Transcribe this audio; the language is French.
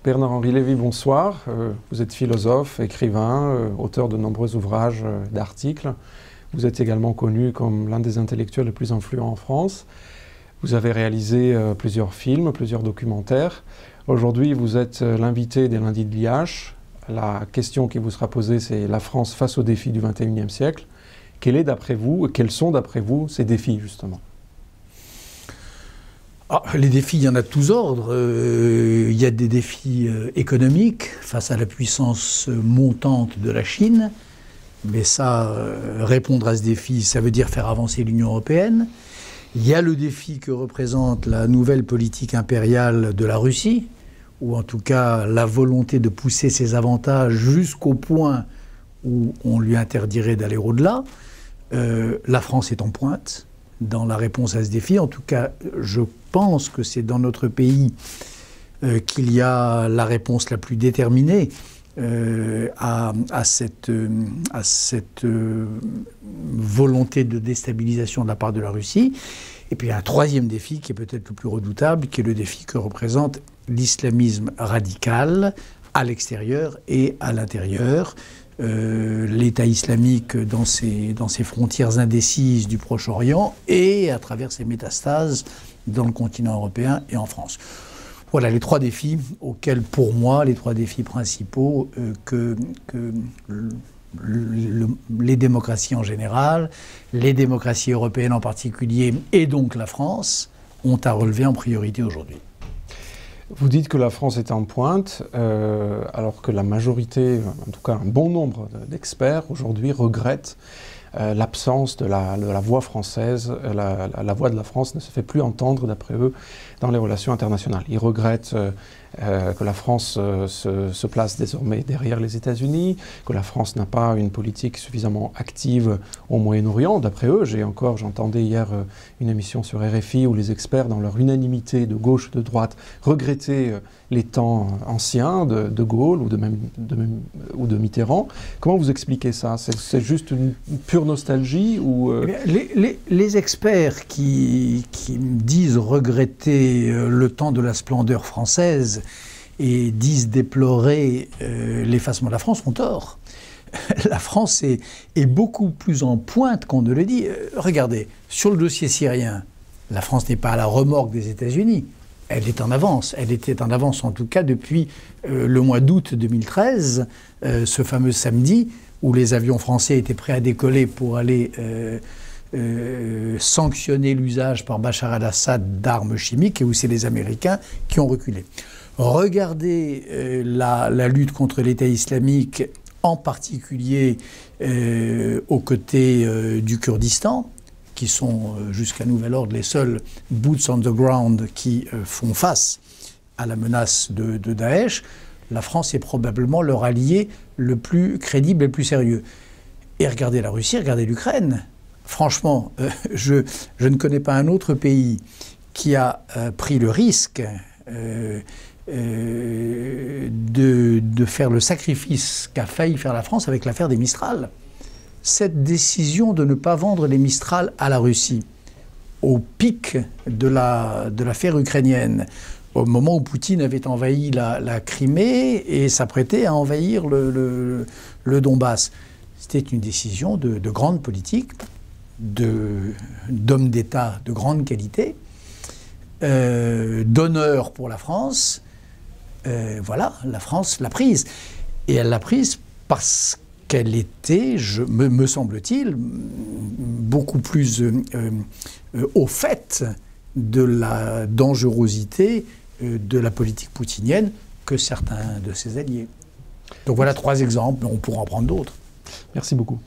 Bernard-Henri Lévy, bonsoir. Vous êtes philosophe, écrivain, auteur de nombreux ouvrages, d'articles. Vous êtes également connu comme l'un des intellectuels les plus influents en France. Vous avez réalisé plusieurs films, plusieurs documentaires. Aujourd'hui, vous êtes l'invité des Lundis de l'IH. La question qui vous sera posée, c'est la France face aux défis du XXIe siècle. Quels sont d'après vous ces défis, justement ? Les défis, il y en a de tous ordres. Il y a des défis économiques face à la puissance montante de la Chine. Mais ça, répondre à ce défi, ça veut dire faire avancer l'Union européenne. Il y a le défi que représente la nouvelle politique impériale de la Russie, ou en tout cas la volonté de pousser ses avantages jusqu'au point où on lui interdirait d'aller au-delà. La France est en pointe dans la réponse à ce défi. En tout cas, je pense que c'est dans notre pays qu'il y a la réponse la plus déterminée à cette volonté de déstabilisation de la part de la Russie. Et puis il y a un troisième défi qui est peut-être le plus redoutable, qui est le défi que représente l'islamisme radical à l'extérieur et à l'intérieur. L'État islamique dans ses frontières indécises du Proche-Orient et à travers ses métastases dans le continent européen et en France. Voilà les trois défis auxquels, pour moi, les trois défis principaux que les démocraties en général, les démocraties européennes en particulier, et donc la France, ont à relever en priorité aujourd'hui. Vous dites que la France est en pointe, alors que la majorité, en tout cas un bon nombre d'experts aujourd'hui regrettent l'absence de la voix française. La voix de la France ne se fait plus entendre, d'après eux, dans les relations internationales. Ils regrettent que la France se place désormais derrière les États-Unis, que la France n'a pas une politique suffisamment active au Moyen-Orient. D'après eux, j'entendais hier une émission sur RFI où les experts, dans leur unanimité de gauche et de droite, regrettaient les temps anciens de Gaulle ou de Mitterrand. Comment vous expliquez ça? C'est juste une pure nostalgie ou les experts qui disent regretter le temps de la splendeur française et disent déplorer l'effacement de la France ont tort. La France est beaucoup plus en pointe qu'on ne le dit. Regardez, sur le dossier syrien, la France n'est pas à la remorque des États-Unis. Elle est en avance. Elle était en avance, en tout cas, depuis le mois d'août 2013, ce fameux samedi, où les avions français étaient prêts à décoller pour aller sanctionner l'usage par Bachar el-Assad d'armes chimiques, et où c'est les Américains qui ont reculé. Regardez la lutte contre l'État islamique, en particulier aux côtés du Kurdistan, qui sont jusqu'à nouvel ordre les seuls boots on the ground qui font face à la menace de Daesh. La France est probablement leur allié le plus crédible et le plus sérieux. Et regardez la Russie, regardez l'Ukraine. Franchement, je ne connais pas un autre pays qui a pris le risque de faire le sacrifice qu'a failli faire la France avec l'affaire des Mistral. Cette décision de ne pas vendre les Mistral à la Russie, au pic de l'affaire ukrainienne, au moment où Poutine avait envahi la Crimée et s'apprêtait à envahir le Donbass, c'était une décision de grande politique, d'hommes d'État de grande qualité, d'honneur pour la France. Voilà, la France l'a prise. Et elle l'a prise parce qu'elle était, me semble-t-il, beaucoup plus au fait de la dangerosité de la politique poutinienne que certains de ses alliés. Donc voilà trois exemples, mais on pourra en prendre d'autres. Merci beaucoup.